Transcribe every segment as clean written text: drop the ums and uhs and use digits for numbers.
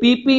PP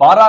12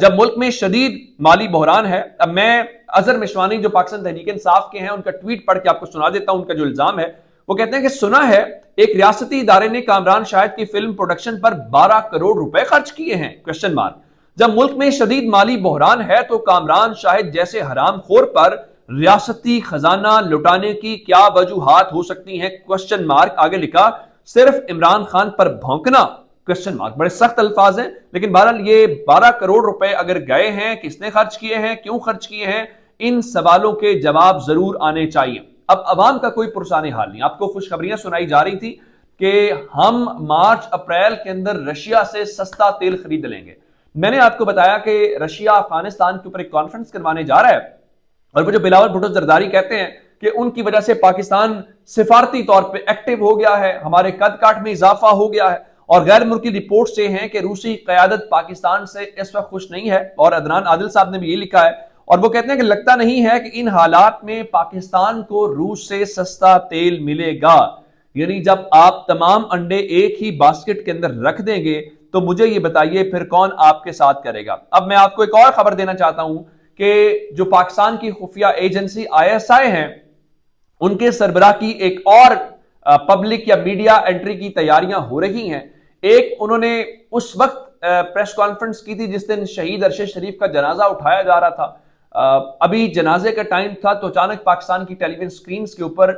جب ملک میں شدید مالی بحران ہے، اب میں اظہر مشوانی جو پاکستان تحریک انصاف کے ہیں ان کا ٹویٹ پڑھ کے آپ کو سنا دیتا ہوں۔ ان کا جو الزام ہے وہ کہتے ہیں کہ سنا ہے ایک ریاستی ادارے نے کامران شاہد کی فلم پروڈکشن پر 12 کروڑ روپے خرچ کیے ہیں کوسچن مارک۔ جب ملک میں شدید مالی بحران ہے تو کامران شاہد جیسے حرام خور پر ریاستی خزانہ لٹانے کی کیا وجوہات ہو سکتی ہیں کوسچن مارک۔ آگے لکھا صرف عمران خان پر بھونکنا کوسچن مارک۔ بڑے سخت الفاظ ہیں، لیکن بہرحال یہ 12 کروڑ روپے اگر گئے ہیں، کس نے خرچ کیے ہیں، کیوں خرچ کیے ہیں، ان سوالوں کے جواب ضرور آنے چاہیے۔ اب عوام کا کوئی پرسان حال نہیں۔ آپ کو خوشخبریاں سنائی جا رہی تھی کہ ہم مارچ اپریل کے اندر رشیا سے سستا تیل خرید لیں گے۔ میں نے آپ کو بتایا کہ رشیا افغانستان کے اوپر ایک کانفرنس کروانے جا رہا ہے، اور وہ جو بلاول بھٹو زرداری کہتے ہیں کہ ان کی وجہ سے پاکستان سفارتی طور پہ ایکٹیو ہو گیا ہے، ہمارے قد کاٹ میں اضافہ ہو گیا ہے، اور غیر ملکی رپورٹس یہ ہیں کہ روسی قیادت پاکستان سے اس وقت خوش نہیں ہے، اور عدنان عادل صاحب نے بھی یہ لکھا ہے، اور وہ کہتے ہیں کہ لگتا نہیں ہے کہ ان حالات میں پاکستان کو روس سے سستا تیل ملے گا۔ یعنی جب آپ تمام انڈے ایک ہی باسکٹ کے اندر رکھ دیں گے تو مجھے یہ بتائیے پھر کون آپ کے ساتھ کرے گا۔ اب میں آپ کو ایک اور خبر دینا چاہتا ہوں کہ جو پاکستان کی خفیہ ایجنسی ISI ہیں، ان کے سربراہ کی ایک اور پبلک یا میڈیا انٹری کی تیاریاں ہو رہی ہیں۔ ایک انہوں نے اس وقت پریس کانفرنس کی تھی جس دن شہید ارشد شریف کا جنازہ اٹھایا جا رہا تھا۔ ابھی جنازے کا ٹائم تھا تو اچانک پاکستان کی ٹیلی ویژن سکرینز کے اوپر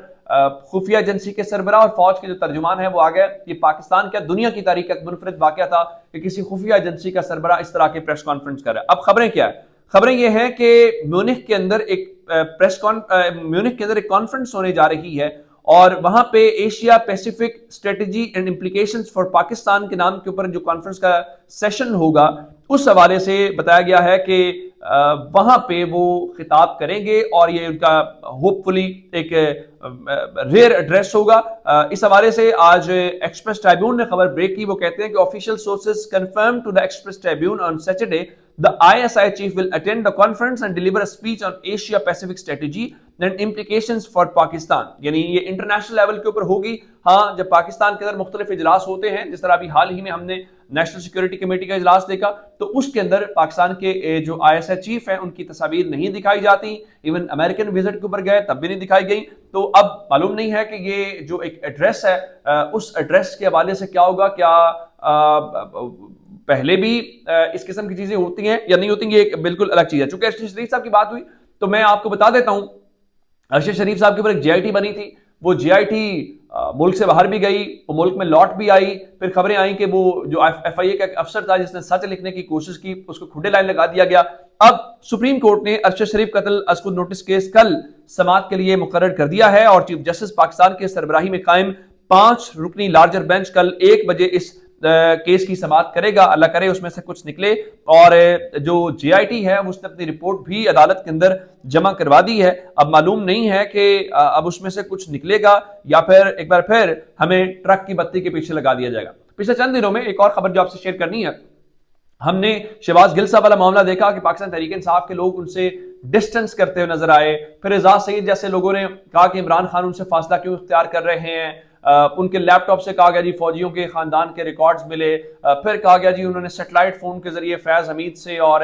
خفیہ ایجنسی کے سربراہ اور فوج کے جو ترجمان ہے وہ آ گئے۔ یہ پاکستان کیا دنیا کی تاریخ کا منفرد واقعہ تھا کہ کسی خفیہ ایجنسی کا سربراہ اس طرح کی پریس کانفرنس کر رہا ہے۔ اب خبریں کیا ہے؟ خبریں یہ ہیں کہ میونخ کے اندر ایک کانفرنس ہونے جا رہی ہے، اور وہاں پہ Asia Pacific strategy and implications for Pakistan کے نام کے اوپر جو کانفرنس کا سیشن ہوگا، اس حوالے سے بتایا گیا ہے کہ وہاں پہ وہ خطاب کریں گے، اور یہ ان کا ہوپ فلی ایک ریئر ایڈریس ہوگا۔ اس حوالے سے آج ایکسپریس ٹریبیون نے خبر بریک کی، وہ کہتے ہیں کہ official sources confirm to the express tribune on Saturday the ISI chief will attend the conference and deliver a speech on Asia Pacific strategy and implications for Pakistan۔ یعنی یہ international level کے اوپر ہوگی۔ ہاں، جب پاکستان کے اندر مختلف اجلاس ہوتے ہیں، جس طرح ابھی حال ہی میں ہم نے نیشنل سیکورٹی کمیٹی کا اجلاس دیکھا، تو اس کے اندر پاکستان کے جو ISI چیف ہیں ان کی تصاویر نہیں دکھائی جاتی، ایون امریکن وزٹ کے اوپر گئے تب بھی نہیں دکھائی گئی۔ تو اب معلوم نہیں ہے کہ یہ جو ایک ایڈریس ہے، اس ایڈریس کے حوالے سے کیا ہوگا، کیا پہلے بھی اس قسم کی چیزیں ہوتی ہیں یا نہیں ہوتی، یہ ایک بالکل الگ چیز ہے۔ چونکہ ارشد شریف صاحب کی بات ہوئی تو میں آپ کو بتا دیتا ہوں، ارشد شریف صاحب کے اوپر ایک GIT بنی تھی، وہ GIT ملک سے باہر بھی گئی، وہ ملک میں لوٹ بھی آئی، پھر خبریں آئیں کہ وہ جو FIA کا ایک افسر تھا جس نے سچ لکھنے کی کوشش کی، اس کو کھڈے لائن لگا دیا گیا۔ اب سپریم کورٹ نے ارشد شریف قتل از خود نوٹس کیس کل سماعت کے لیے مقرر کر دیا ہے، اور چیف جسٹس پاکستان کے سربراہی میں قائم 5 رکنی لارجر بینچ کل 1 بجے اس کیس کی سماعت کرے گا۔ اللہ کرے اس میں سے کچھ نکلے، اور جو GIT ہے اس نے اپنی رپورٹ بھی عدالت کے اندر جمع کروا دی ہے۔ اب معلوم نہیں ہے کہ اب اس میں سے کچھ نکلے گا یا پھر ایک بار پھر ہمیں ٹرک کی بتی کے پیچھے لگا دیا جائے گا۔ پچھلے چند دنوں میں ایک اور خبر جو آپ سے شیئر کرنی ہے، ہم نے شہباز گل صاحب والا معاملہ دیکھا کہ پاکستان تحریک انصاف کے لوگ ان سے ڈسٹنس کرتے ہوئے نظر آئے، پھر اعزاز سعید جیسے لوگوں نے کہا کہ عمران خان ان سے فاصلہ کیوں اختیار کر رہے ہیں، ان کے لیپ ٹاپ سے کہا گیا جی فوجیوں کے خاندان کے ریکارڈز ملے، پھر کہا گیا جی انہوں نے سیٹلائٹ فون کے ذریعے فیض حمید سے اور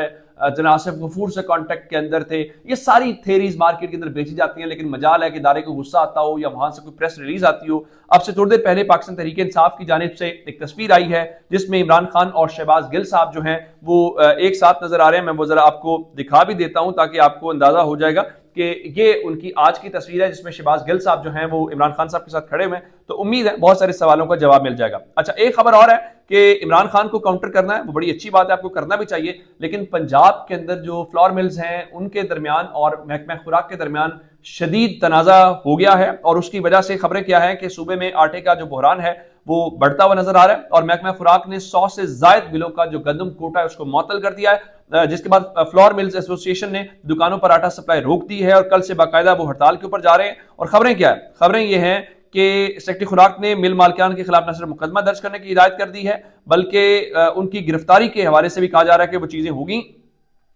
جناب آصف غفور سے کانٹیکٹ کے اندر تھے۔ یہ ساری تھیریز مارکیٹ کے اندر بیچی جاتی ہیں، لیکن مجال ہے کہ ادارے کو غصہ آتا ہو یا وہاں سے کوئی پریس ریلیز آتی ہو۔ اب سے تھوڑی دیر پہلے پاکستان تحریک انصاف کی جانب سے ایک تصویر آئی ہے جس میں عمران خان اور شہباز گل صاحب جو ہیں وہ ایک ساتھ نظر آ رہے ہیں۔ میں وہ ذرا آپ کو دکھا بھی دیتا ہوں تاکہ آپ کو اندازہ ہو جائے گا کہ یہ ان کی آج کی تصویر ہے جس میں شہباز گل صاحب جو ہیں وہ عمران خان صاحب کے ساتھ کھڑے ہوئے ہیں۔ تو امید ہے بہت سارے سوالوں کا جواب مل جائے گا۔ اچھا، ایک خبر اور ہے کہ عمران خان کو کاؤنٹر کرنا ہے، وہ بڑی اچھی بات ہے، آپ کو کرنا بھی چاہیے، لیکن پنجاب کے اندر جو فلور ملز ہیں ان کے درمیان اور محکمہ خوراک کے درمیان شدید تنازع ہو گیا ہے، اور اس کی وجہ سے خبریں کیا ہیں کہ صوبے میں آٹے کا جو بحران ہے وہ بڑھتا ہوا نظر آ رہا ہے، اور محکمہ خوراک نے 100 سے زائد ملوں کا جو گندم کوٹا ہے اس کو معطل کر دیا ہے، جس کے بعد فلور ملز ایسوسی ایشن نے دکانوں پر آٹا سپلائی روک دی ہے، اور کل سے باقاعدہ وہ ہڑتال کے اوپر جا رہے ہیں۔ اور خبریں کیا ہیں؟ خبریں یہ ہیں کہ سیکرٹری خوراک نے مل مالکان کے خلاف نہ صرف مقدمہ درج کرنے کی ہدایت کر دی ہے بلکہ ان کی گرفتاری کے حوالے سے بھی کہا جا رہا ہے کہ وہ چیزیں ہوگی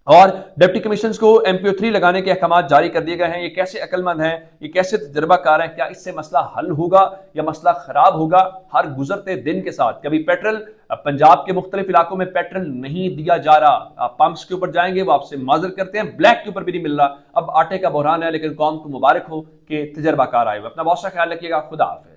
اور ڈپٹی کمشنرز کو MPO3 لگانے کے احکامات جاری کر دیے گئے ہیں. یہ کیسے عقل مند ہیں, یہ کیسے تجربہ کار ہیں, کیا اس سے مسئلہ حل ہوگا یا مسئلہ خراب ہوگا؟ ہر گزرتے دن کے ساتھ کبھی پیٹرول, پنجاب کے مختلف علاقوں میں پیٹرول نہیں دیا جا رہا, آپ پمپس کے اوپر جائیں گے وہ آپ سے معذرت کرتے ہیں, بلیک کے اوپر بھی نہیں مل رہا. اب آٹے کا بحران ہے, لیکن قوم کو مبارک ہو کہ تجربہ کار آئے ہوئے. اپنا بہت سا خیال رکھیے گا. خدا حافظ.